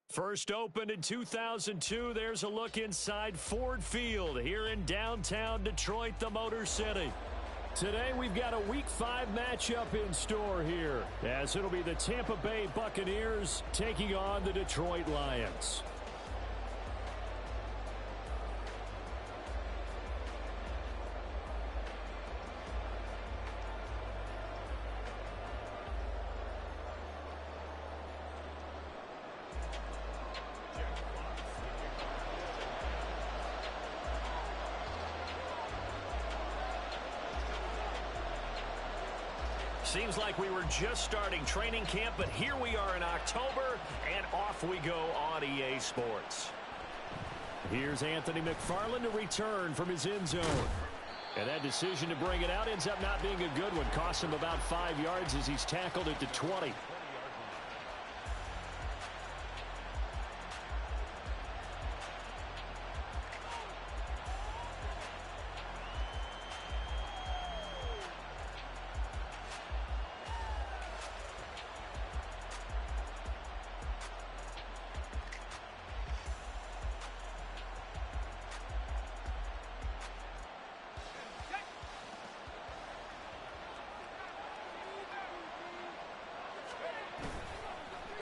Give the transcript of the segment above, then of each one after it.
First opened in 2002, there's a look inside Ford Field here in downtown Detroit, the Motor City. Today we've got a Week 5 matchup in store here, as it'll be the Tampa Bay Buccaneers taking on the Detroit Lions. Seems like we were just starting training camp, but here we are in October, and off we go on EA Sports. Here's Anthony McFarland to return from his end zone. And that decision to bring it out ends up not being a good one. Costs him about 5 yards as he's tackled at the 20.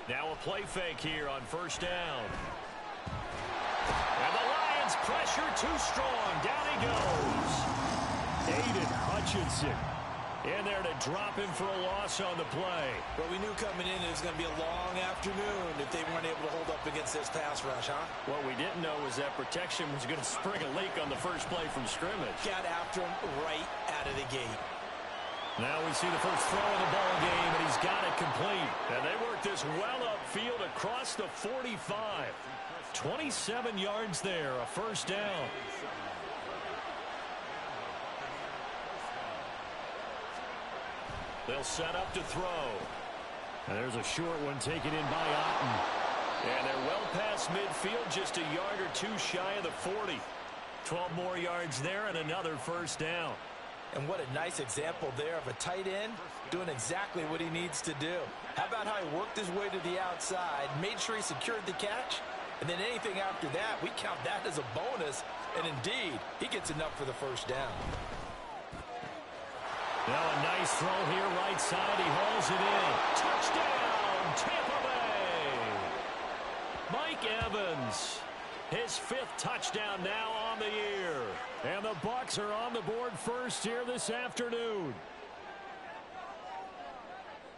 Now a play fake here on first down. And the Lions pressure too strong. Down he goes. Aiden Hutchinson in there to drop him for a loss on the play. Well, we knew coming in it was going to be a long afternoon if they weren't able to hold up against this pass rush, huh? What we didn't know was that protection was going to spring a leak on the first play from scrimmage. Got after him right out of the gate. Now we see the first throw of the ball game, and he's got it complete. And they work this well upfield across the 45. 27 yards there, a first down. They'll set up to throw. And there's a short one taken in by Otten. And they're well past midfield, just a yard or two shy of the 40. 12 more yards there and another first down. And what a nice example there of a tight end doing exactly what he needs to do. How about how he worked his way to the outside, made sure he secured the catch, and then anything after that, we count that as a bonus. And indeed, he gets enough for the first down. Now a nice throw here, right side. He hauls it in. Touchdown, Tampa Bay. Mike Evans. His 5th touchdown now on the year. And the Bucs are on the board first here this afternoon.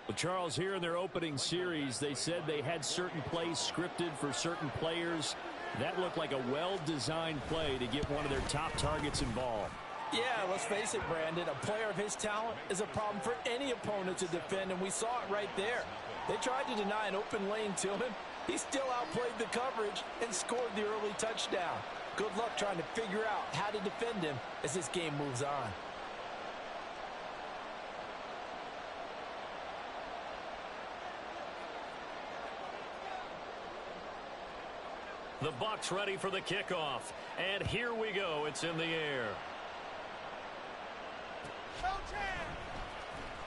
Well, Charles, here in their opening series, they said they had certain plays scripted for certain players. That looked like a well-designed play to get one of their top targets involved. Yeah, let's face it, Brandon. A player of his talent is a problem for any opponent to defend, and we saw it right there. They tried to deny an open lane to him. He still outplayed the coverage and scored the early touchdown. Good luck trying to figure out how to defend him as this game moves on. The Bucs ready for the kickoff. And here we go. It's in the air.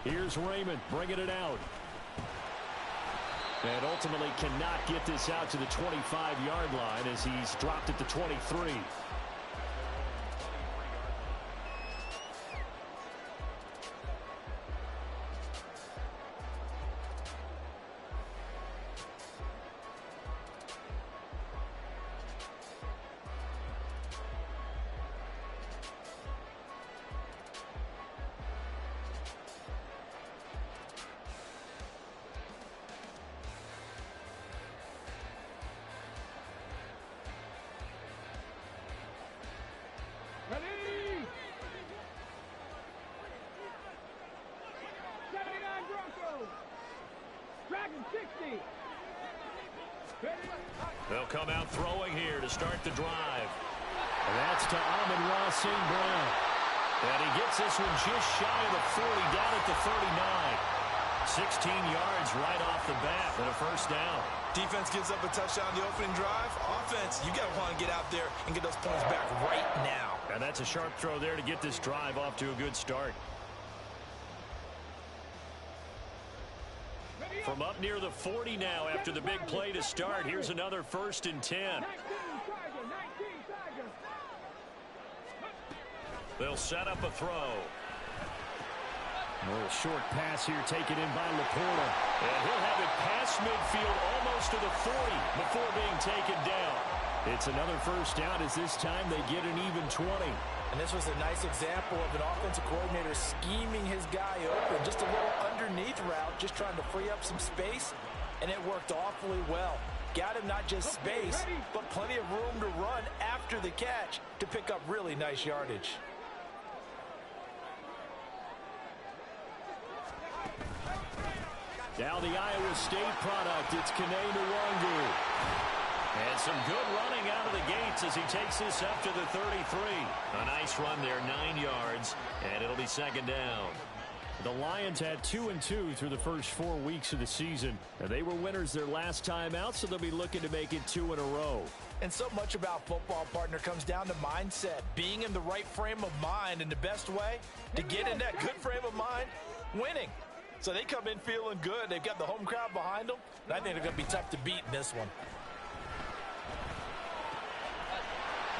Here's Raymond bringing it out. And ultimately cannot get this out to the 25-yard line as he's dropped at the 23. They'll come out throwing here to start the drive. And that's to Amon-Ra St. Brown. And he gets this one just shy of the 40, down at the 39. 16 yards right off the bat and a first down. Defense gives up a touchdown on the opening drive. Offense, you got to want to get out there and get those points back right now. And that's a sharp throw there to get this drive off to a good start. From up near the 40 now after the big play to start. Here's another 1st and 10. They'll set up a throw. A little short pass here taken in by Laporta. And he'll have it past midfield almost to the 40 before being taken down. It's another 1st down as this time they get an even 20. And this was a nice example of an offensive coordinator scheming his guy open. Just a little underneath route, just trying to free up some space, and it worked awfully well. Got him not just space, but plenty of room to run after the catch to pick up really nice yardage. Now the Iowa State product, it's Kene Nwangu. And some good running out of the gates as he takes this up to the 33. A nice run there, 9 yards, and it'll be 2nd down. The Lions had 2-2 through the first 4 weeks of the season. And they were winners their last time out, so they'll be looking to make it 2 in a row. And so much about football, partner, comes down to mindset. Being in the right frame of mind, and the best way to get in that good frame of mind, winning. So they come in feeling good. They've got the home crowd behind them, and I think they're going to be tough to beat in this one.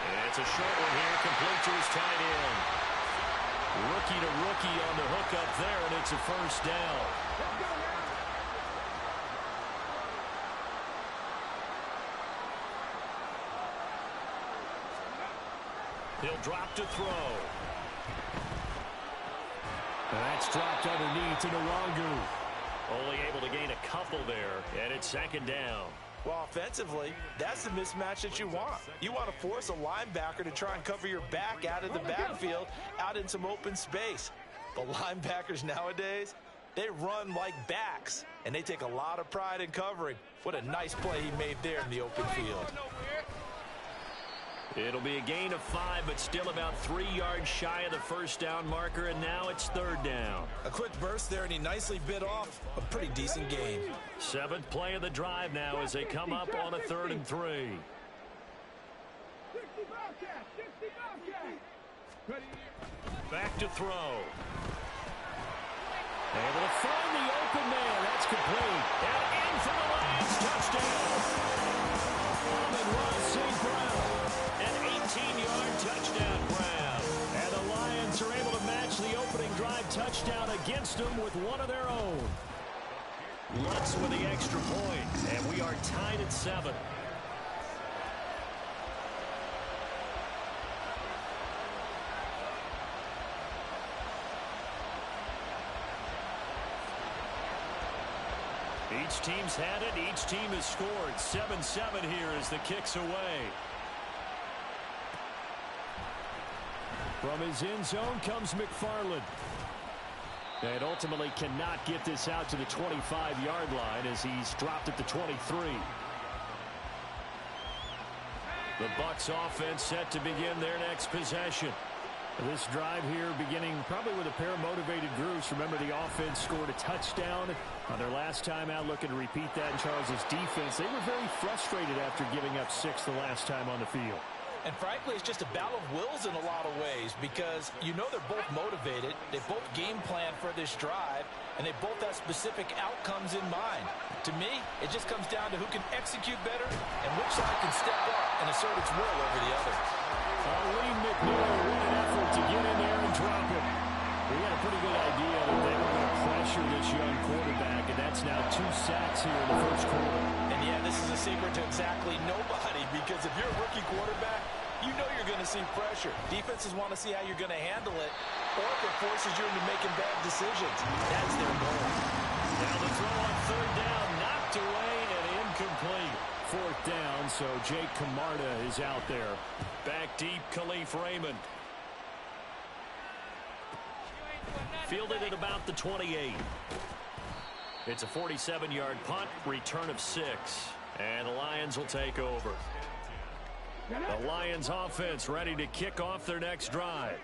And it's a short one here, complete to his tight end. Rookie to rookie on the hook up there, and it's a 1st down. He'll drop to throw. That's dropped underneath to Nwangu. Only able to gain a couple there, and it's 2nd down. Well, offensively, that's the mismatch that you want. You want to force a linebacker to try and cover your back out of the backfield, out in some open space. The linebackers nowadays, they run like backs, and they take a lot of pride in covering. What a nice play he made there in the open field. It'll be a gain of 5, but still about 3 yards shy of the 1st down marker, and now it's 3rd down. A quick burst there, and he nicely bit off a pretty decent gain. 7th play of the drive now as they come up on a 3rd and 3. Back to throw. Able to find the open man. That's complete. And in for the Lions touchdown. St. Brown. An 18-yard touchdown grab. And the Lions are able to match the opening drive touchdown against them with one of their own. Lutz with the extra point, and we are tied at 7. Each team's had it. Each team has scored. 7-7 here as the kick's away. From his end zone comes McFarland. And ultimately cannot get this out to the 25-yard line as he's dropped at the 23. The Bucs offense set to begin their next possession. This drive here beginning probably with a pair of motivated groups. Remember, the offense scored a touchdown on their last time out, looking to repeat that in Charles's defense. They were very frustrated after giving up 6 the last time on the field. And frankly, it's just a battle of wills in a lot of ways because you know they're both motivated. They both game plan for this drive, and they both have specific outcomes in mind. To me, it just comes down to who can execute better and which side can step up and assert its will over the other. Lee McNeil, what an effort to get in there and drop it. We had a pretty good idea that they were going to pressure this young quarterback, and that's now 2 sacks here in the first quarter. And yeah, this is a secret to exactly nobody because if you're a rookie quarterback, you know you're going to see pressure. Defenses want to see how you're going to handle it, or if it forces you into making bad decisions. That's their goal. Now the throw on 3rd down, knocked away and incomplete. 4th down, so Jake Camarda is out there. Back deep, Khalif Raymond. Fielded at about the 28. It's a 47-yard punt, return of 6. And the Lions will take over. The Lions offense ready to kick off their next drive.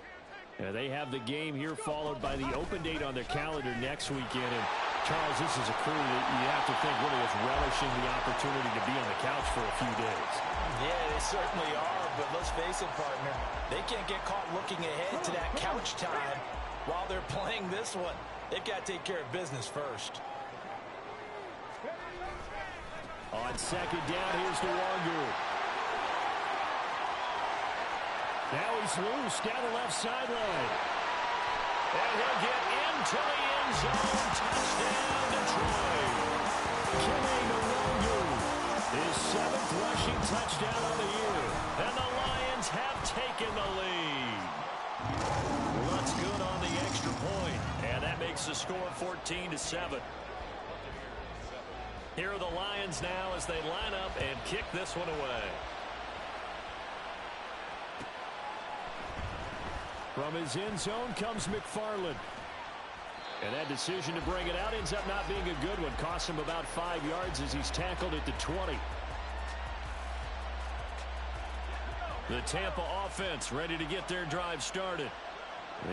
Yeah, they have the game here followed by the open date on their calendar next weekend. And Charles, this is a crew that you have to think really is relishing the opportunity to be on the couch for a few days. Yeah, they certainly are, but let's face it, partner. They can't get caught looking ahead to that couch time while they're playing this one. They've got to take care of business first. On second down, here's Nwangu. Now he's loose down the left sideline. And he'll get into the end zone. Touchdown, Detroit. Nwangu, his 7th rushing touchdown of the year. And the Lions have taken the lead. Looks good on the extra point. And that makes the score 14-7. Here are the Lions now as they line up and kick this one away. From his end zone comes McFarland. And that decision to bring it out ends up not being a good one. Costs him about 5 yards as he's tackled at the 20. The Tampa offense ready to get their drive started.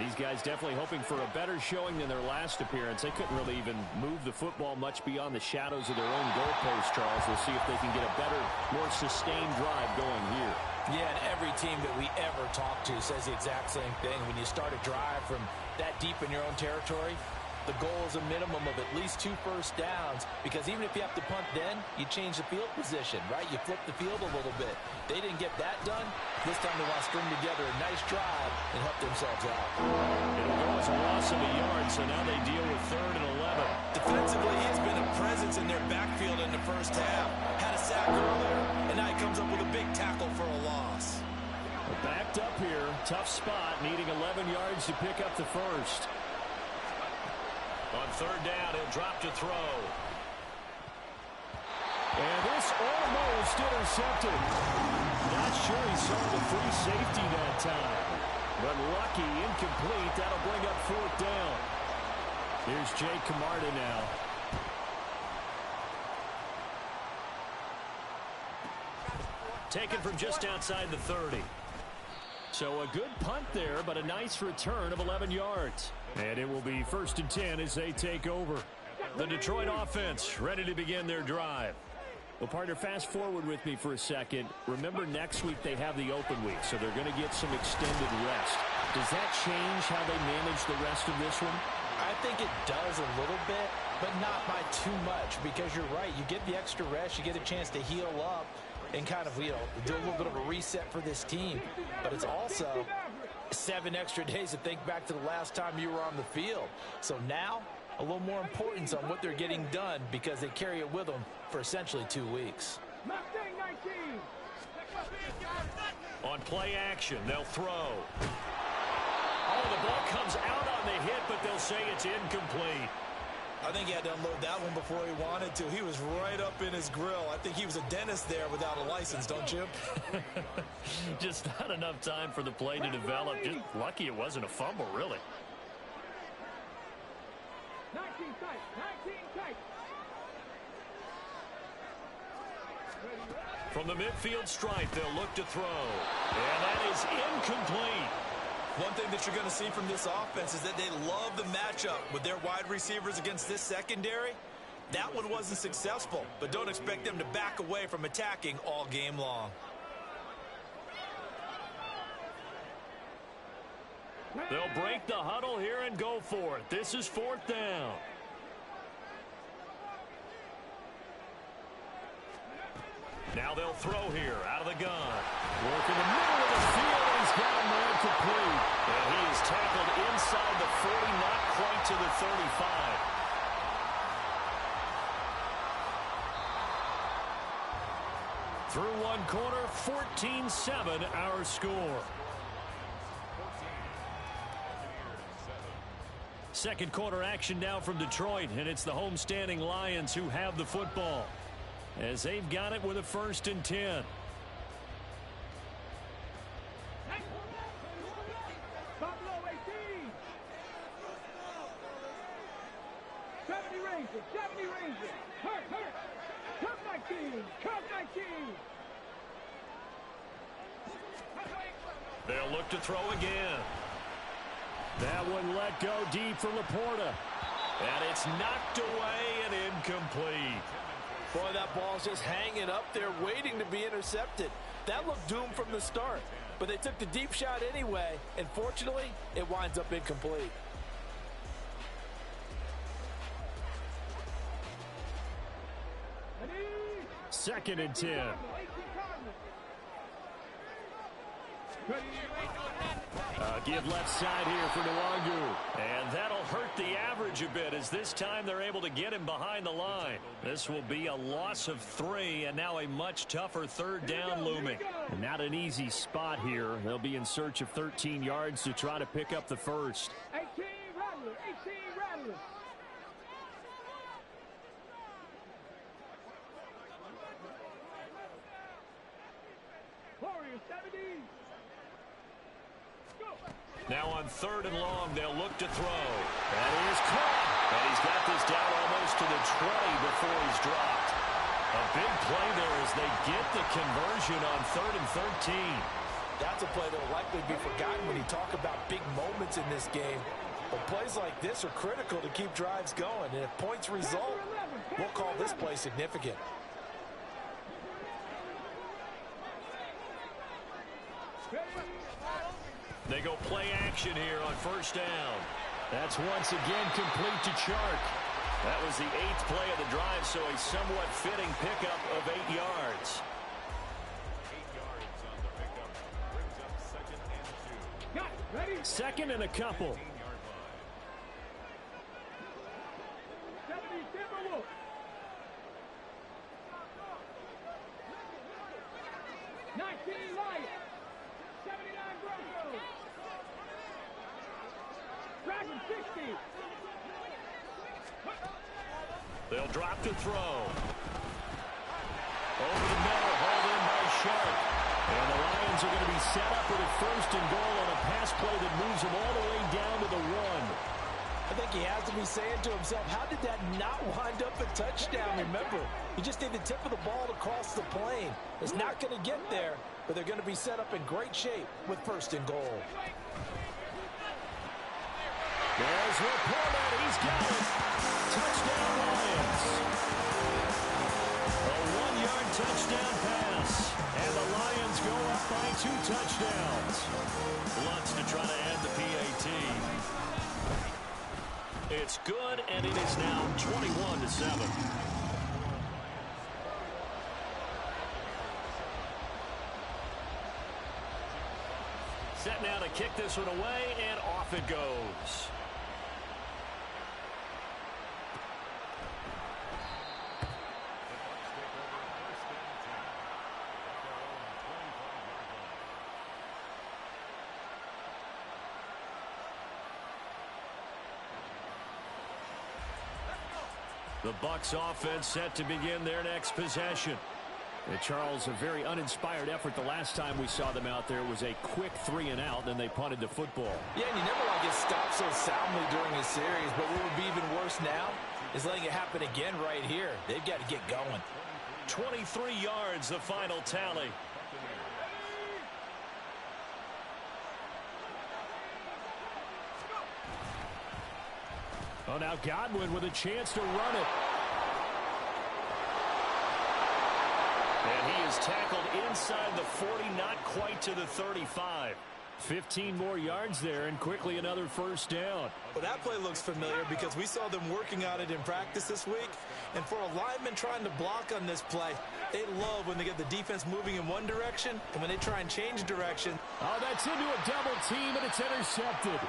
These guys definitely hoping for a better showing than their last appearance. They couldn't really even move the football much beyond the shadows of their own goalpost, Charles. We'll see if they can get a better, more sustained drive going here. Yeah, and every team that we ever talk to says the exact same thing. When you start a drive from that deep in your own territory, the goal is a minimum of at least 2 first downs, because even if you have to punt then, you change the field position, right? You flip the field a little bit. They didn't get that done. This time they want to string together a nice drive and help themselves out. It'll go as a loss of a yard, so now they deal with 3rd and 11. Defensively, he's been a presence in their backfield in the first half. Had a sack earlier, and now he comes up with a big tackle for a loss. Backed up here, tough spot, needing 11 yards to pick up the first. On 3rd down, he'll drop to throw. And this almost intercepted. Not sure he saw the free safety that time. But lucky, incomplete. That'll bring up 4th down. Here's Jake Camarda now. Taken from just outside the 30. So a good punt there, but a nice return of 11 yards. And it will be 1st and 10 as they take over. The Detroit offense ready to begin their drive. Well, partner, fast forward with me for a second. Remember, next week they have the open week, so they're going to get some extended rest. Does that change how they manage the rest of this one? I think it does a little bit, but not by too much, because you're right. You get the extra rest, you get a chance to heal up and kind of, do a little bit of a reset for this team. But it's also 7 extra days to think back to the last time you were on the field. So now, a little more importance on what they're getting done, because they carry it with them for essentially 2 weeks. On play action, they'll throw. Oh, the ball comes out on the hit, but they'll say it's incomplete. I think he had to unload that one before he wanted to. He was right up in his grill. I think he was a dentist there without a license, don't you? Just not enough time for the play to develop. Just lucky it wasn't a fumble, really. 19 tight. From the midfield stripe, they'll look to throw. And that is incomplete. One thing that you're going to see from this offense is that they love the matchup with their wide receivers against this secondary. That one wasn't successful, but don't expect them to back away from attacking all game long. They'll break the huddle here and go for it. This is 4th down. Now they'll throw here out of the gun. Work in the middle of the field, and he's got him there complete. And he is tackled inside the 40, not quite to the 35. Through one quarter, 14-7 our score. Second quarter action now from Detroit, and it's the homestanding Lions who have the football, as they've got it with a 1st and 10. They'll look to throw again. That one let go deep for Laporta. And it's knocked away and incomplete. Boy, that ball's just hanging up there waiting to be intercepted. That looked doomed from the start, but they took the deep shot anyway, and fortunately, it winds up incomplete. 2nd and 10. Give left side here for Nwangu. And that'll hurt the average a bit as this time they're able to get him behind the line. This will be a loss of 3 and now a much tougher 3rd down looming. And not an easy spot here. They'll be in search of 13 yards to try to pick up the first. 18 Rattlers. 18 Rattlers. Warriors 70. Now on 3rd and long, they'll look to throw. That is caught. And he's got this down almost to the 20 before he's dropped. A big play there as they get the conversion on 3rd and 13. That's a play that will likely be forgotten when you talk about big moments in this game. But plays like this are critical to keep drives going. And if points result, we'll call this play significant. They go play action here on 1st down. That's once again complete to Chark. That was the 8th play of the drive, so a somewhat fitting pickup of 8 yards. 8 yards on the pickup. Brings up 2nd and 2. Got it. Ready? 2nd and a couple. 70 Timberwolves. 19 Lions. 79 Broncos. Dragon 60. They'll drop to throw. Over the middle, hauled in by Sharp. And the Lions are going to be set up with a 1st and goal on a pass play that moves them all the way down to the 1. I think he has to be saying to himself, how did that not wind up a touchdown? Remember, he just did the tip of the ball across the plane. It's not going to get there, but they're going to be set up in great shape with 1st and goal. There's Laporta. He's got it. Touchdown, Lions. A 1-yard touchdown pass. And the Lions go up by 2 touchdowns. Lutz to try to add the PAT. It's good, and it is now 21-7. Set now to kick this one away, and off it goes. The Bucs offense set to begin their next possession. And Charles, a very uninspired effort the last time we saw them out there was a quick 3 and out, then they punted the football. Yeah, and you never like it stopped so soundly during a series, but what would be even worse now is letting it happen again right here. They've got to get going. 23 yards, the final tally. Oh, now Godwin with a chance to run it. And he is tackled inside the 40, not quite to the 35. 15 more yards there, and quickly another 1st down. Well, that play looks familiar because we saw them working on it in practice this week. And for a lineman trying to block on this play, they love when they get the defense moving in one direction, and when they try and change direction. Oh, that's into a double team, and it's intercepted.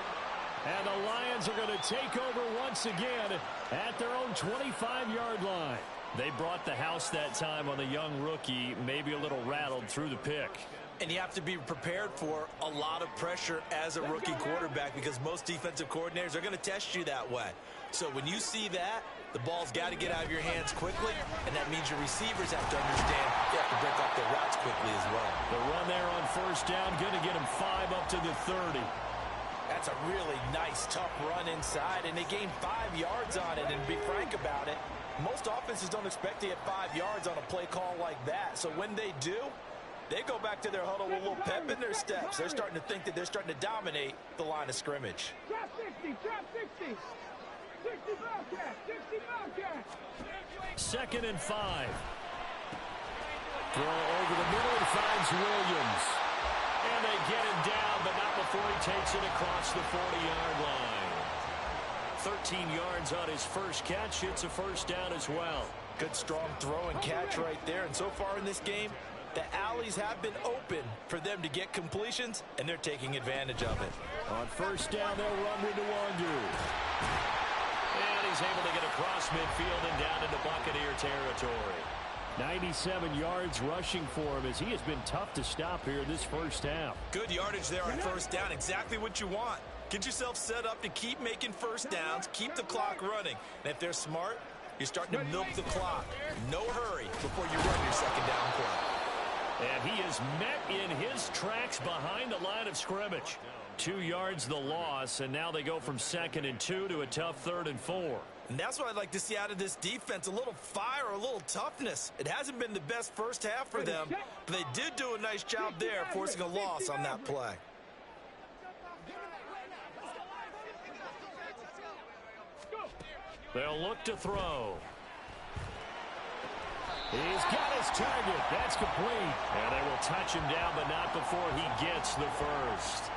And the Lions are going to take over once again at their own 25-yard line. They brought the house that time on the young rookie, maybe a little rattled through the pick. And you have to be prepared for a lot of pressure as a rookie quarterback because most defensive coordinators are going to test you that way. So when you see that, the ball's got to get out of your hands quickly, and that means your receivers have to understand they have to break off their routes quickly as well. The run there on 1st down, going to get him 5 up to the 30. That's a really nice, tough run inside, and they gained 5 yards on it. And to be frank about it, most offenses don't expect to get 5 yards on a play call like that. So when they do, they go back to their huddle with a little pep in their steps. They're starting to think that they're starting to dominate the line of scrimmage. Drop 60, drop 60. 60 Bobcat, 60 Bobcat. 2nd and 5. Throw over the middle and finds Williams. And they get him down, but not before he takes it across the 40-yard line. 13 yards on his first catch. It's a 1st down as well. Good strong throw and catch right there. And so far in this game, the alleys have been open for them to get completions, and they're taking advantage of it. On first down, they'll run with Nwangu. And he's able to get across midfield and down into Buccaneer territory. 97 yards rushing for him as he has been tough to stop here this first half. Good yardage there on first down. Exactly what you want. Get yourself set up to keep making first downs, keep the clock running. And if they're smart, you're starting to milk the clock. No hurry before you run your second down play. And he is met in his tracks behind the line of scrimmage. 2 yards the loss, and now they go from 2nd and 2 to a tough 3rd and 4. And that's what I'd like to see out of this defense, a little fire, a little toughness. It hasn't been the best first half for them, but they did do a nice job there, forcing a loss on that play. They'll look to throw. He's got his target. That's complete. And they will touch him down, but not before he gets the first.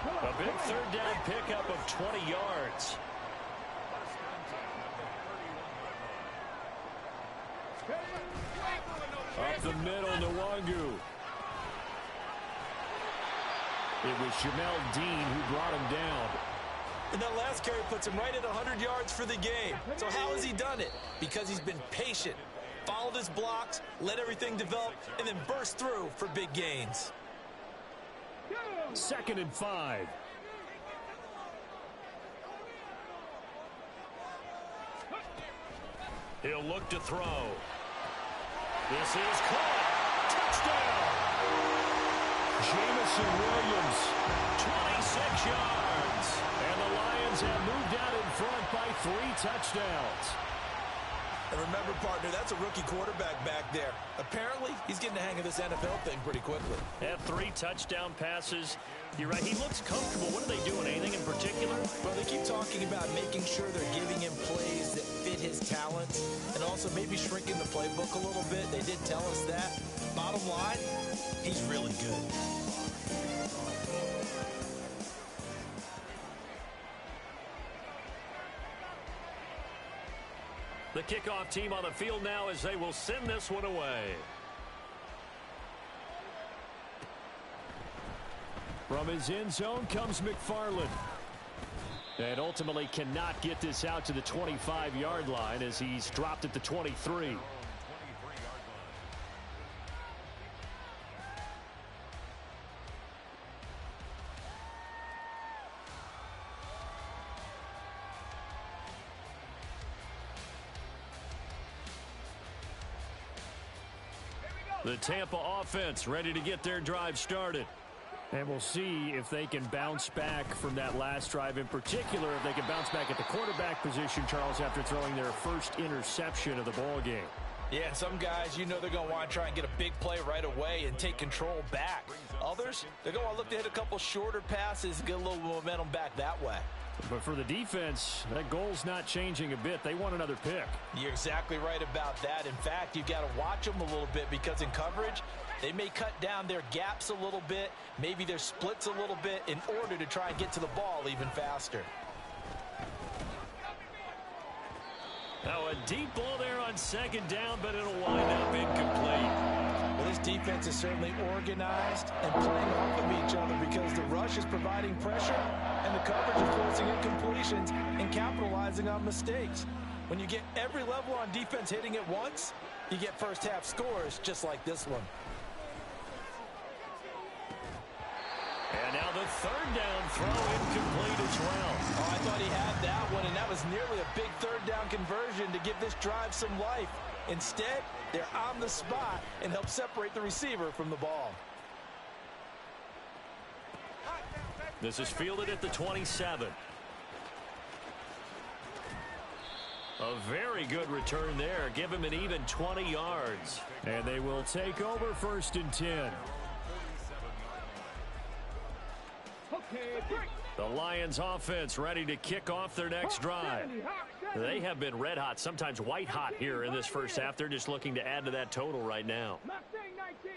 A big 3rd down pickup of 20 yards. Up the middle, Nwangu. It was Jamel Dean who brought him down. And that last carry puts him right at 100 yards for the game. So how has he done it? Because he's been patient, followed his blocks, let everything develop, and then burst through for big gains. 2nd and 5. He'll look to throw. This is caught. Touchdown. Jamison Williams, 26 yards. And the Lions have moved out in front by 3 touchdowns. And remember, partner, that's a rookie quarterback back there. Apparently, he's getting the hang of this NFL thing pretty quickly. Had 3 touchdown passes. You're right, he looks comfortable. What are they doing? Anything in particular? Well, they keep talking about making sure they're giving him plays that fit his talents and also maybe shrinking the playbook a little bit. They did tell us that. Bottom line, he's really good. The kickoff team on the field now as they will send this one away. From his end zone comes McFarland. And ultimately cannot get this out to the 25-yard line as he's dropped at the 23. The Tampa offense ready to get their drive started. And we'll see if they can bounce back from that last drive, in particular if they can bounce back at the quarterback position, Charles, after throwing their first interception of the ball game. Yeah, and some guys, you know they're going to want to try and get a big play right away and take control back. Others, they're going to look to hit a couple shorter passes and get a little momentum back that way. But for the defense, that goal's not changing a bit. They want another pick. You're exactly right about that. In fact, you've got to watch them a little bit because in coverage, they may cut down their gaps a little bit, maybe their splits a little bit in order to try and get to the ball even faster. Now a deep ball there on 2nd down, but it'll wind up incomplete. Well, this defense is certainly organized and playing off of each other because the rush is providing pressure and the coverage is forcing incompletions and capitalizing on mistakes. When you get every level on defense hitting at once, you get first half scores just like this one. And now the 3rd down throw incomplete as well. Oh, I thought he had that one, and that was nearly a big 3rd down conversion to give this drive some life. Instead, they're on the spot and help separate the receiver from the ball. This is fielded at the 27. A very good return there. Give him an even 20 yards. And they will take over 1st and 10. The Lions offense ready to kick off their next drive. They have been red hot, sometimes white hot here in this first half. They're just looking to add to that total right now.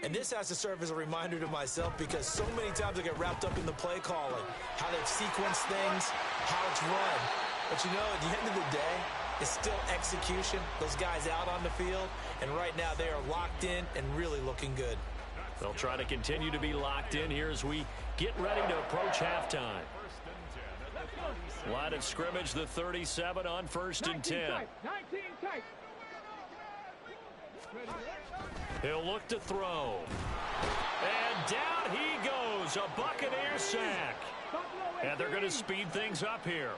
And this has to serve as a reminder to myself because so many times I get wrapped up in the play calling, how they've sequenced things, how it's run. But you know, at the end of the day, is still execution. Those guys out on the field, and right now they are locked in and really looking good. They'll try to continue to be locked in here as we get ready to approach halftime. Line of scrimmage, the 37 on 1st and 10. 19 tight. He'll look to throw. And down he goes. A Buccaneer sack. And they're going to speed things up here.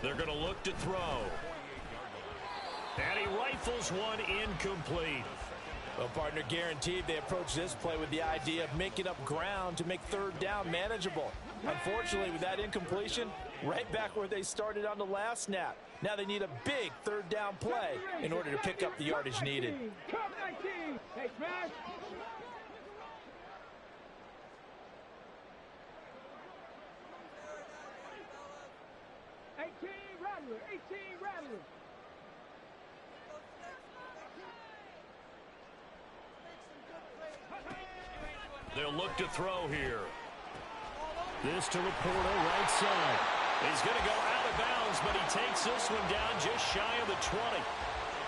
They're going to look to throw. And he rifles one incomplete. Well, partner, guaranteed they approach this play with the idea of making up ground to make 3rd down manageable. Unfortunately, with that incompletion, right back where they started on the last snap. Now they need a big 3rd down play in order to pick up the yardage needed. Come 19. Hey, smash. Rattler. 18 Rattler. They'll look to throw here. This to Laporta, right side. He's going to go out of bounds, but he takes this one down just shy of the 20.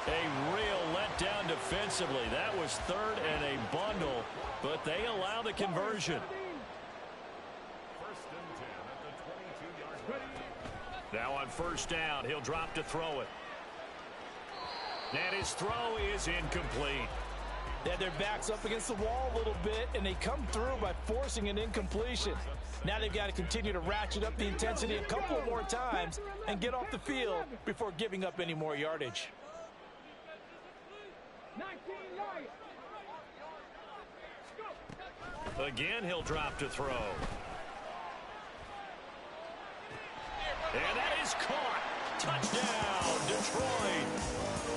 A real letdown defensively. That was 3rd and a bundle, but they allow the conversion. Now on 1st down, he'll drop to throw it. And his throw is incomplete. Yeah, their back's up against the wall a little bit, and they come through by forcing an incompletion. Now they've got to continue to ratchet up the intensity a couple more times and get off the field before giving up any more yardage. 19 right. Again, he'll drop to throw. And that is caught. Touchdown, Detroit.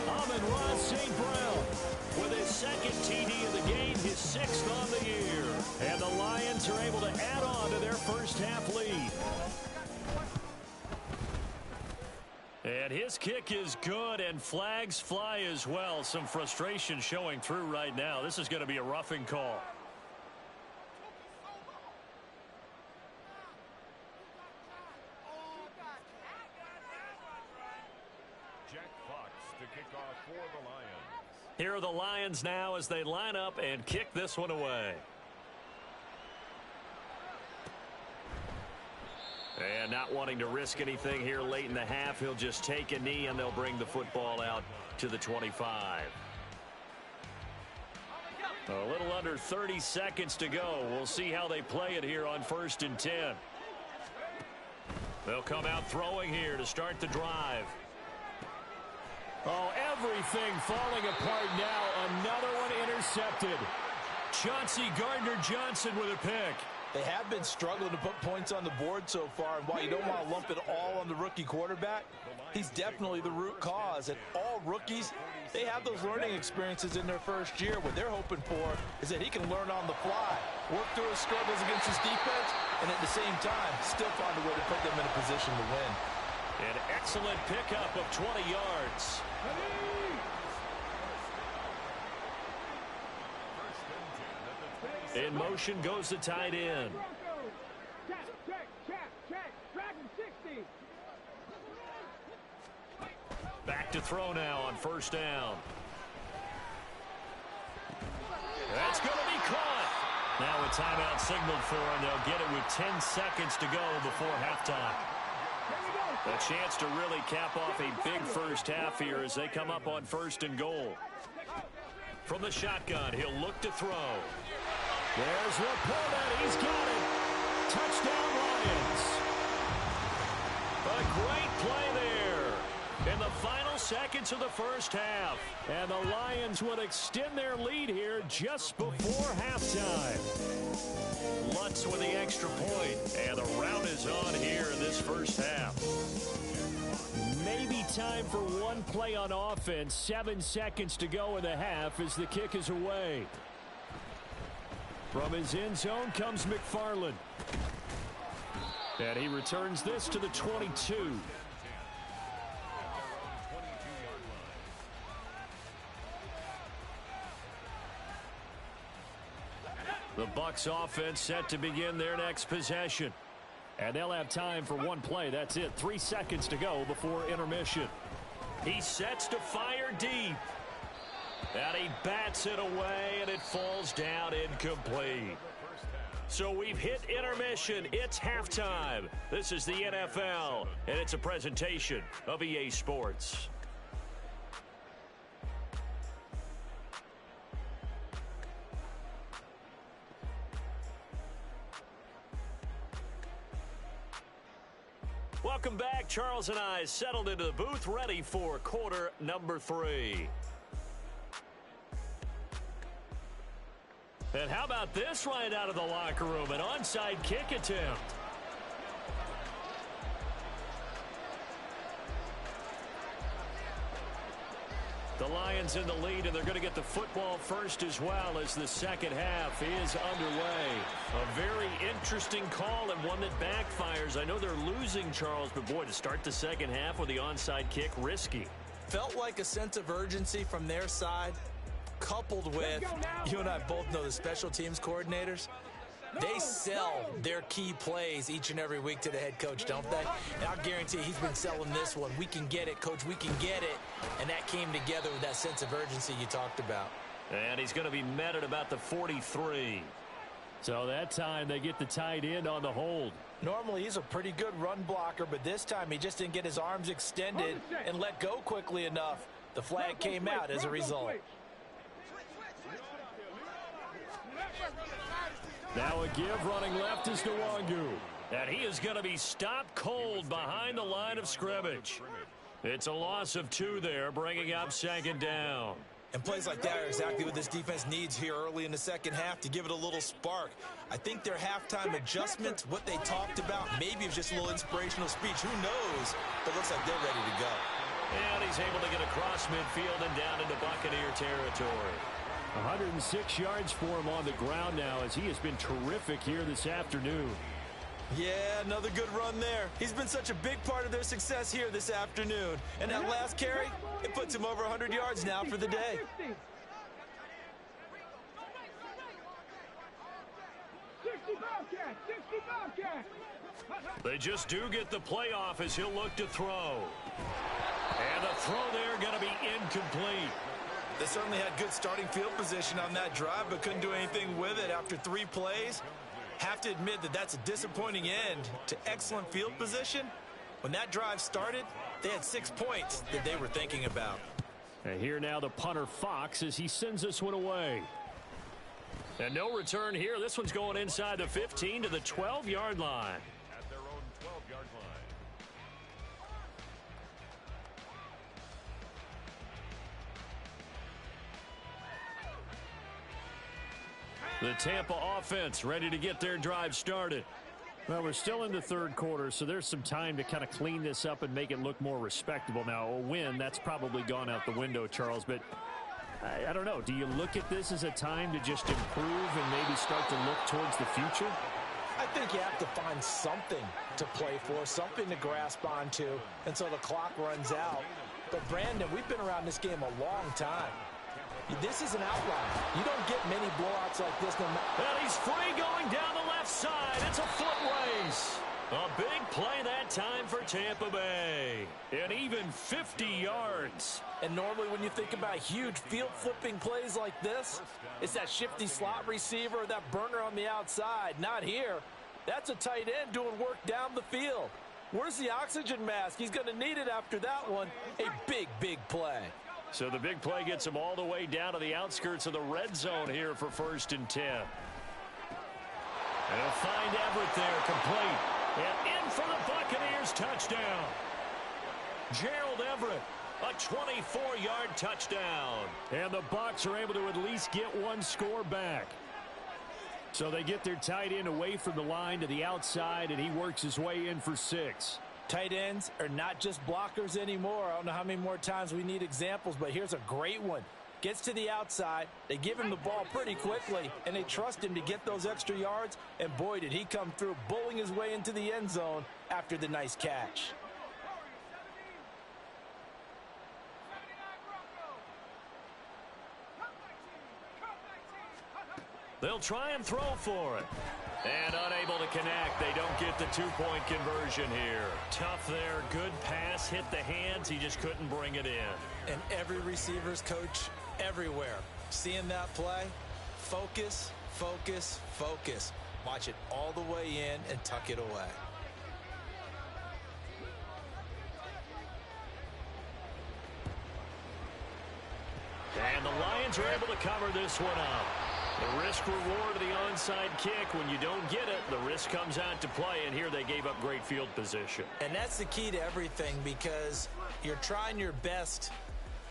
Amon-Ra St. Brown with his 2nd TD of the game, his 6th on the year. And the Lions are able to add on to their first half lead. And his kick is good, and flags fly as well. Some frustration showing through right now. This is going to be a roughing call. Here are the Lions now as they line up and kick this one away. And not wanting to risk anything here late in the half, he'll just take a knee and they'll bring the football out to the 25. A little under 30 seconds to go. We'll see how they play it here on 1st and 10. They'll come out throwing here to start the drive. Oh, everything falling apart now. Another one intercepted. Chauncey Gardner-Johnson with a pick. They have been struggling to put points on the board so far, and while you don't want to lump it all on the rookie quarterback, he's definitely the root cause. And all rookies, they have those learning experiences in their first year. What they're hoping for is that he can learn on the fly, work through his struggles against his defense, and at the same time, still find a way to put them in a position to win. An excellent pickup of 20 yards. In motion goes the tight end. Back to throw now on 1st down. That's going to be caught. Now a timeout signaled for, and they'll get it with 10 seconds to go before halftime. A chance to really cap off a big first half here as they come up on 1st and goal. From the shotgun, he'll look to throw. There's Laporta. He's got it. Touchdown, Lions. A great play there in the final seconds of the first half. And the Lions would extend their lead here just before halftime. Lutz with the extra point, and the round is on here in this first half. Maybe time for one play on offense. 7 seconds to go in the half as the kick is away. From his end zone comes McFarland. And he returns this to the 22. The Bucs offense set to begin their next possession. And they'll have time for one play. That's it. 3 seconds to go before intermission. He sets to fire deep. And he bats it away, and it falls down incomplete. So we've hit intermission. It's halftime. This is the NFL, and it's a presentation of EA Sports. Welcome back. Charles and I settled into the booth, ready for quarter number 3. And how about this right out of the locker room? An onside kick attempt. The Lions in the lead, and they're going to get the football first as well as the second half is underway. A very interesting call and one that backfires. I know they're losing, Charles, but boy, to start the second half with the onside kick, risky. Felt like a sense of urgency from their side, coupled with, you and I both know the special teams coordinators, they sell their key plays each and every week to the head coach, don't they? And I'll guarantee he's been selling this one. We can get it, coach, we can get it. And that came together with that sense of urgency you talked about. And he's going to be met at about the 43. So that time they get the tight end on the hold. Normally he's a pretty good run blocker, but this time he just didn't get his arms extended and let go quickly enough. The flag came out as a result. Now a give running left is Nwangu. And he is going to be stopped cold behind the line of scrimmage. It's a loss of 2 there, bringing up second down. And plays like that are exactly what this defense needs here early in the second half to give it a little spark. I think their halftime adjustments, what they talked about, maybe it was just a little inspirational speech. Who knows? But it looks like they're ready to go. And he's able to get across midfield and down into Buccaneer territory. 106 yards for him on the ground now as he has been terrific here this afternoon. Yeah, another good run there. He's been such a big part of their success here this afternoon. And that last carry, it puts him over 100 yards now for the day. 60 Bobcat, 60 Bobcat. They just do get the playoff as he'll look to throw. And the throw there going to be incomplete. They certainly had good starting field position on that drive, but couldn't do anything with it after 3 plays. Have to admit that that's a disappointing end to excellent field position. When that drive started, they had 6 points that they were thinking about. And here now the punter Fox as he sends this one away. And no return here. This one's going inside the 15 to the 12-yard line. At their own 12-yard line. The Tampa offense ready to get their drive started. Well, we're still in the third quarter, so there's some time to kind of clean this up and make it look more respectable. Now, a win, that's probably gone out the window, Charles, but I don't know. Do you look at this as a time to just improve and maybe start to look towards the future? I think you have to find something to play for, something to grasp onto until the clock runs out. But, Brandon, we've been around this game a long time. This is an outlier. You don't get many blowouts like this. And he's free going down the left side. It's a foot race. A big play that time for Tampa Bay. And even 50 yards. And normally when you think about huge field flipping plays like this, it's that shifty slot receiver or that burner on the outside. Not here. That's a tight end doing work down the field. Where's the oxygen mask? He's going to need it after that one. A big, big play. So the big play gets him all the way down to the outskirts of the red zone here for 1st and 10. And he'll find Everett there, complete. And in for the Buccaneers, touchdown. Gerald Everett, a 24-yard touchdown. And the Bucs are able to at least get one score back. So they get their tight end away from the line to the outside, and he works his way in for 6. Tight ends are not just blockers anymore. I don't know how many more times we need examples, but here's a great one. Gets to the outside, they give him the ball pretty quickly, and they trust him to get those extra yards, and boy, did he come through, bowling his way into the end zone after the nice catch. They'll try and throw for it. And unable to connect. They don't get the two-point conversion here. Tough there. Good pass. Hit the hands. He just couldn't bring it in. And every receiver's coach everywhere. Seeing that play, focus, focus, focus. Watch it all the way in and tuck it away. And the Lions are able to cover this one up. The risk-reward of the onside kick. When you don't get it, the risk comes out to play, and here they gave up great field position. And that's the key to everything, because you're trying your best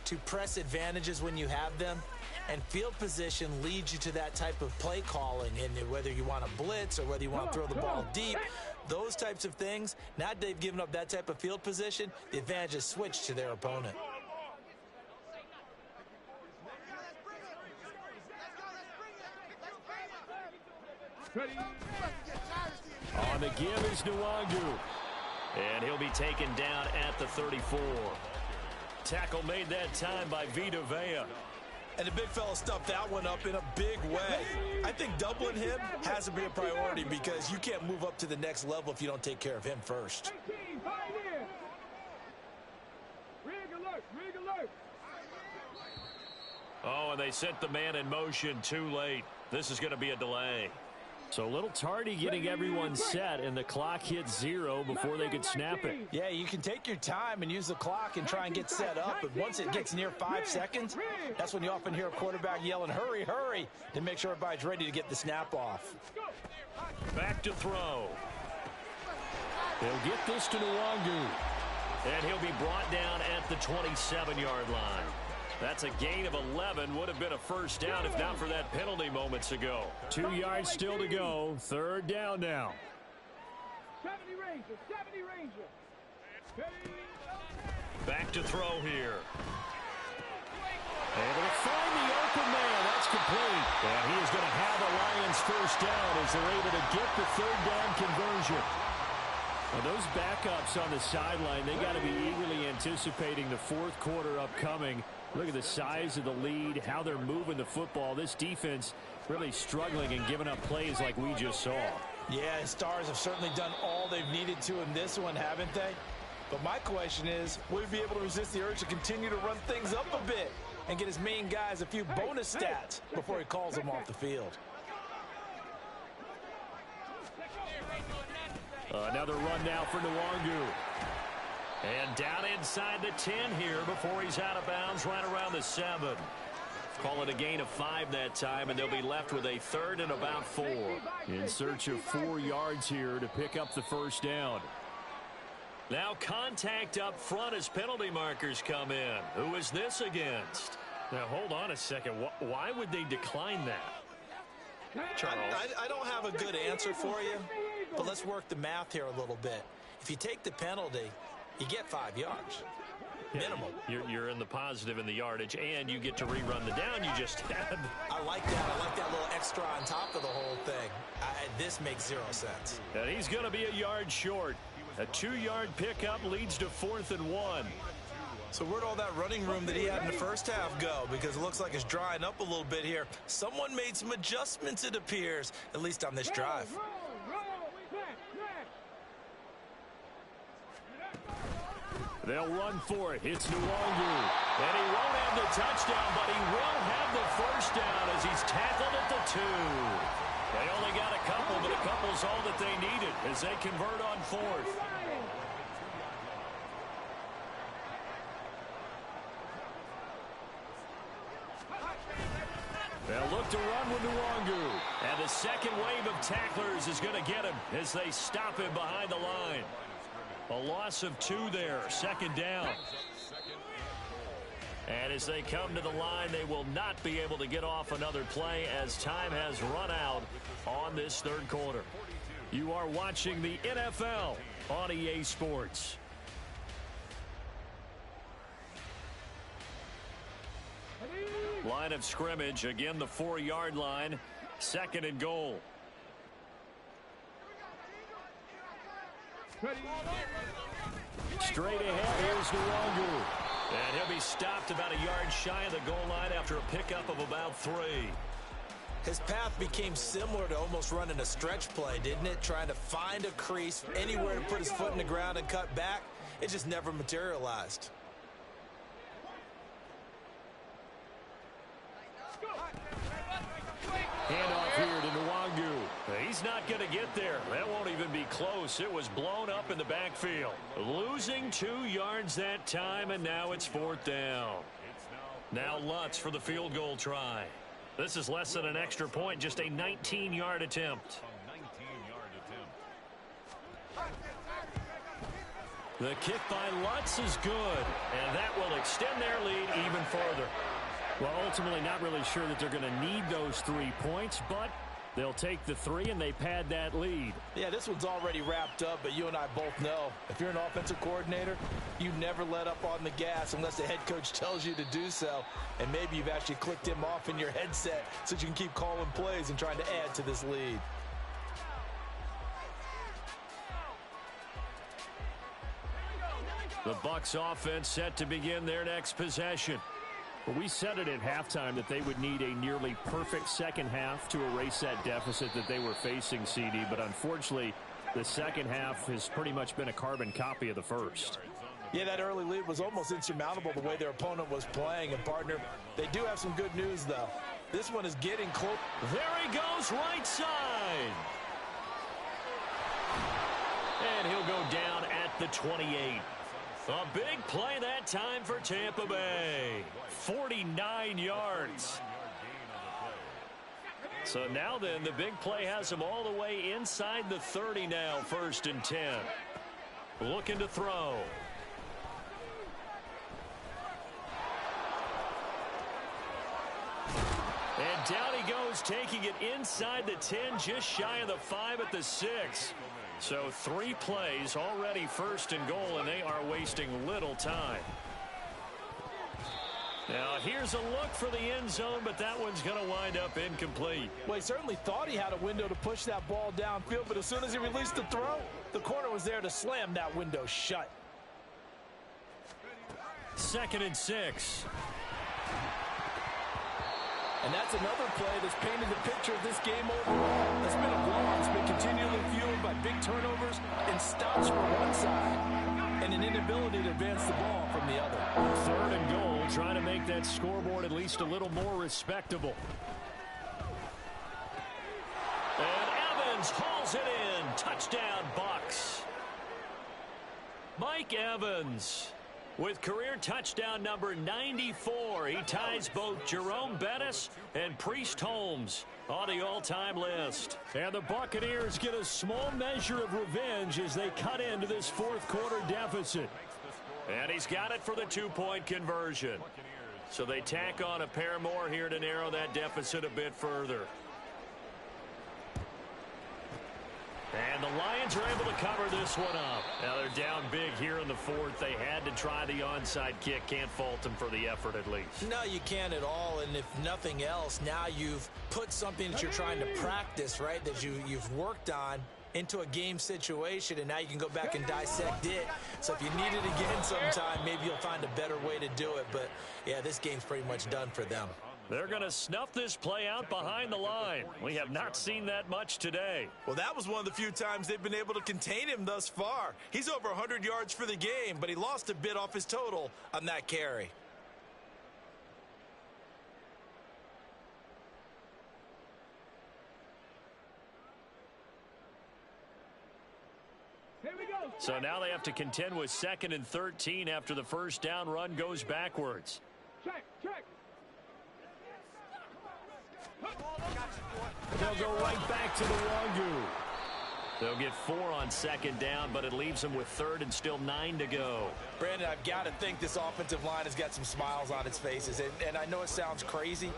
to press advantages when you have them, and field position leads you to that type of play calling. And whether you want to blitz or whether you want to throw the ball deep, those types of things, now they've given up that type of field position, the advantage is switched to their opponent. On the give is Nwangu. And he'll be taken down at the 34. Tackle made that time by Vita Vea. And the big fella stuffed that one up in a big way. I think doubling him has to be a priority, because you can't move up to the next level if you don't take care of him first. Oh, and they sent the man in motion too late. This is going to be a delay. So a little tardy getting everyone set, and the clock hits 0 before they could snap it. Yeah, you can take your time and use the clock and try and get set up, but once it gets near 5 seconds, that's when you often hear a quarterback yelling, hurry, hurry, to make sure everybody's ready to get the snap off. Back to throw. He'll get this to Nwangu. And he'll be brought down at the 27-yard line. That's a gain of 11. Would have been a first down if not for that penalty moments ago. 2 yards still to go. Third down now. 70 Ranger. Back to throw here. Able to find the open man. That's complete. And he is going to have the Lions first down as they're able to get the third down conversion. Well, those backups on the sideline, they got to be eagerly anticipating the fourth quarter upcoming. Look at the size of the lead, how they're moving the football. This defense really struggling and giving up plays like we just saw. Yeah, Stars have certainly done all they've needed to in this one, haven't they? But my question is, will he be able to resist the urge to continue to run things up a bit and get his main guys a few bonus stats before he calls them off the field? Another run now for Nwangu. And down inside the 10 here before he's out of bounds right around the 7. Call it a gain of 5 that time, and they'll be left with a third and about 4. In search of 4 yards here to pick up the first down. Now contact up front as penalty markers come in. Who is this against? Now hold on a second. Why would they decline that? Charles. I don't have a good answer for you, but let's work the math here a little bit. If you take the penalty, you get 5 yards. Minimum. You're in the positive in the yardage, and you get to rerun the down you just had. I like that. I like that little extra on top of the whole thing. This makes 0 sense. And he's going to be a yard short. A 2-yard pickup leads to 4th and 1. So where'd all that running room that he had in the first half go? Because it looks like it's drying up a little bit here. Someone made some adjustments, it appears, at least on this drive. They'll run for it. It's Nwangu. And he won't have the touchdown, but he will have the first down as he's tackled at the 2. They only got a couple, but a couple's all that they needed as they convert on 4th. They'll look to run with Nwangu. And the second wave of tacklers is going to get him as they stop him behind the line. A loss of 2 there, second down. And as they come to the line, they will not be able to get off another play as time has run out on this third quarter. You are watching the NFL on EA Sports. Line of scrimmage, again the 4-yard line, 2nd and goal. Straight ahead, here's Nwangu. And he'll be stopped about a yard shy of the goal line after a pickup of about 3. His path became similar to almost running a stretch play, didn't it? Trying to find a crease, anywhere to put his foot in the ground and cut back. It just never materialized. Handoff here to Nwangu. He's not going to get there. That won't even be close. It was blown up in the backfield. Losing 2 yards that time, and now it's 4th down. Now Lutz for the field goal try. This is less than an extra point, just a 19-yard attempt. The kick by Lutz is good, and that will extend their lead even further. Well, ultimately not really sure that they're going to need those 3 points, but they'll take the 3 and they pad that lead. Yeah, this one's already wrapped up, but you and I both know if you're an offensive coordinator, you never let up on the gas unless the head coach tells you to do so. And maybe you've actually clicked him off in your headset so you can keep calling plays and trying to add to this lead. The Bucs offense set to begin their next possession. Well, we said it at halftime that they would need a nearly perfect second half to erase that deficit that they were facing, CD. But unfortunately, the second half has pretty much been a carbon copy of the first. Yeah, that early lead was almost insurmountable the way their opponent was playing. And, partner, they do have some good news, though. This one is getting close. There he goes, right side. And he'll go down at the 28. A big play that time for Tampa Bay. 49 yards. So now then, the big play has him all the way inside the 30 now, 1st and 10. Looking to throw. And down he goes, taking it inside the 10, just shy of the 5 at the 6. So 3 plays already 1st and goal, and they are wasting little time. Now here's a look for the end zone, but that one's going to wind up incomplete. Well, he certainly thought he had a window to push that ball downfield, but as soon as he released the throw, the corner was there to slam that window shut. 2nd and 6. And that's another play that's painted the picture of this game overall. It's been a blowout. It's been continually fueled by big turnovers and stops from one side and an inability to advance the ball from the other. 3rd and goal, trying to make that scoreboard at least a little more respectable. And Evans hauls it in. Touchdown, Bucs. Mike Evans with career touchdown number 94. He ties both Jerome Bettis and Priest Holmes on the all-time list. And the Buccaneers get a small measure of revenge as they cut into this 4th quarter deficit. And he's got it for the 2-point conversion. So they tack on a pair more here to narrow that deficit a bit further. And the Lions are able to cover this one up. Now they're down big here in the 4th. They had to try the onside kick. Can't fault them for the effort at least. No, you can't at all. And if nothing else, now you've put something that you're trying to practice, right, that you've worked on into a game situation, and now you can go back and dissect it. So if you need it again sometime, maybe you'll find a better way to do it. But, yeah, this game's pretty much done for them. They're going to snuff this play out behind the line. We have not seen that much today. Well, that was one of the few times they've been able to contain him thus far. He's over 100 yards for the game, but he lost a bit off his total on that carry. Here we go. So now they have to contend with 2nd and 13 after the first down run goes backwards. Check. They'll go right back to the Nwangu. They'll get 4 on 2nd down, but it leaves them with 3rd and still 9 to go. Brandon, I've got to think this offensive line has got some smiles on its faces. And I know it sounds crazy,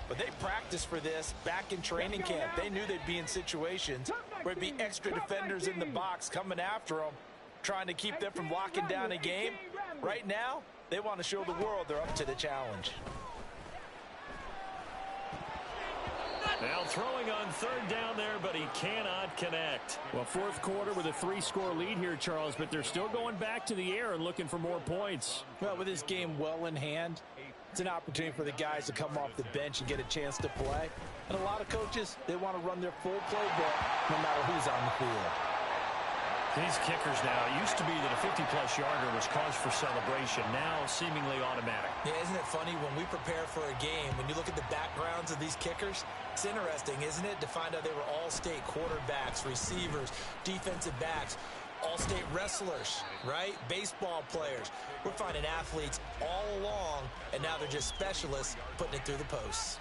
but they practiced for this back in training camp. They knew they'd be in situations where it'd be extra defenders in the box coming after them, trying to keep them from locking down a game. Right now, they want to show the world they're up to the challenge. Now throwing on 3rd down there, but he cannot connect. Well, 4th quarter with a 3-score lead here, Charles, but they're still going back to the air and looking for more points. Well, with this game well in hand, It's an opportunity for the guys to come off the bench and get a chance to play. And a lot of coaches, they want to run their full playbook no matter who's on the field. These kickers now, it used to be that a 50-plus yarder was cause for celebration. Now, seemingly automatic. Yeah, isn't it funny when we prepare for a game, when you look at the backgrounds of these kickers, it's interesting, isn't it, to find out they were all-state quarterbacks, receivers, defensive backs, all-state wrestlers, right? Baseball players. We're finding athletes all along, and now they're just specialists putting it through the posts.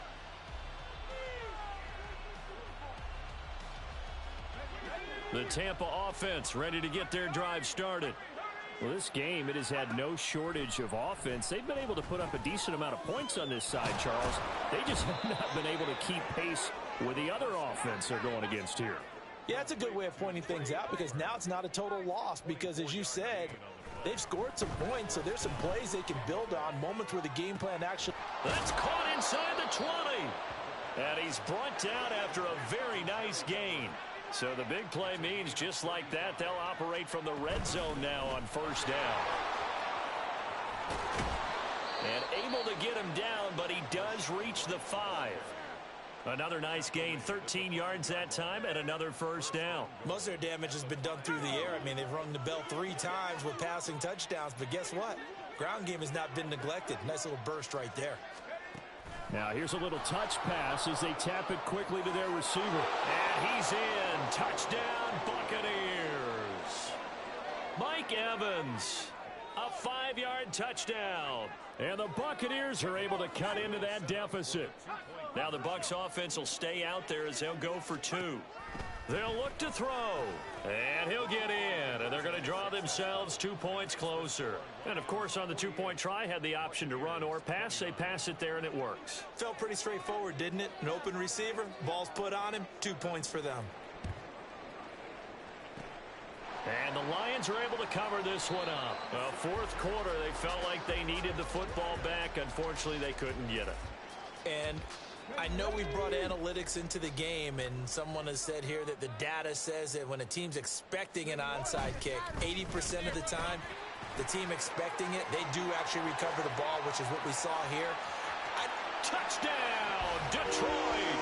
The Tampa offense ready to get their drive started. Well, this game, it has had no shortage of offense. They've been able to put up a decent amount of points on this side, Charles. They just have not been able to keep pace with the other offense they're going against here. Yeah, it's a good way of pointing things out because now it's not a total loss because, as you said, they've scored some points, so there's some plays they can build on, moments where the game plan actually... That's caught inside the 20. And he's brought down after a very nice gain. So the big play means just like that, they'll operate from the red zone now on first down. And able to get him down, but he does reach the 5. Another nice gain, 13 yards that time, and another first down. Most of their damage has been done through the air. I mean, they've rung the bell 3 times with passing touchdowns, but guess what? Ground game has not been neglected. Nice little burst right there. Now here's a little touch pass as they tap it quickly to their receiver. And he's in. Touchdown, Buccaneers. Mike Evans, a 5-yard touchdown. And the Buccaneers are able to cut into that deficit. Now the Bucs offense will stay out there as they'll go for 2. They'll look to throw. And he'll get in. And they're going to draw themselves 2 points closer. And, of course, on the 2-point try, had the option to run or pass. They pass it there, and it works. Felt pretty straightforward, didn't it? An open receiver, ball's put on him, 2 points for them. And the Lions are able to cover this one up. Fourth quarter, they felt like they needed the football back. Unfortunately, they couldn't get it. And I know we brought analytics into the game, and someone has said here that the data says that when a team's expecting an onside kick, 80% of the time, the team expecting it, they do actually recover the ball, which is what we saw here. Touchdown, Detroit!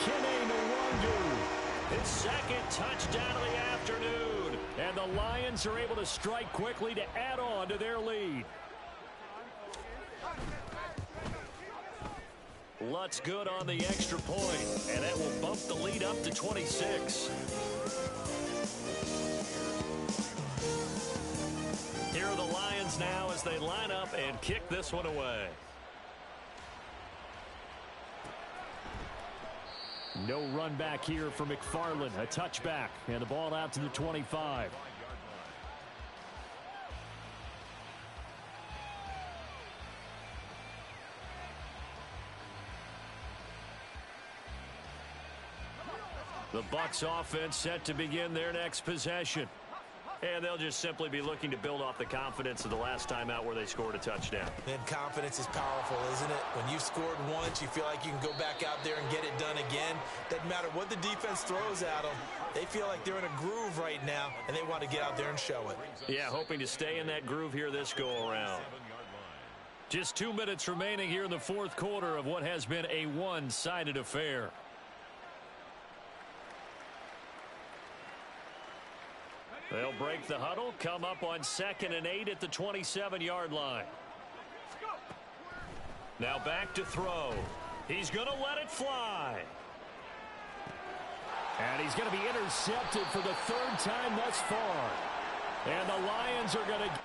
Kene Nwangu, his second touchdown of the afternoon. And the Lions are able to strike quickly to add on to their lead. Lutz good on the extra point, and that will bump the lead up to 26. Here are the Lions now as they line up and kick this one away. No run back here for McFarland. A touchback, and the ball out to the 25. The Bucs offense set to begin their next possession. And they'll just simply be looking to build off the confidence of the last time out where they scored a touchdown. And confidence is powerful, isn't it? When you've scored once, you feel like you can go back out there and get it done again. Doesn't matter what the defense throws at them. They feel like they're in a groove right now, and they want to get out there and show it. Yeah, hoping to stay in that groove here this go-around. Just 2 minutes remaining here in the fourth quarter of what has been a one-sided affair. They'll break the huddle, come up on 2nd and 8 at the 27-yard line. Now back to throw. He's going to let it fly. And he's going to be intercepted for the 3rd time thus far. And the Lions are going to...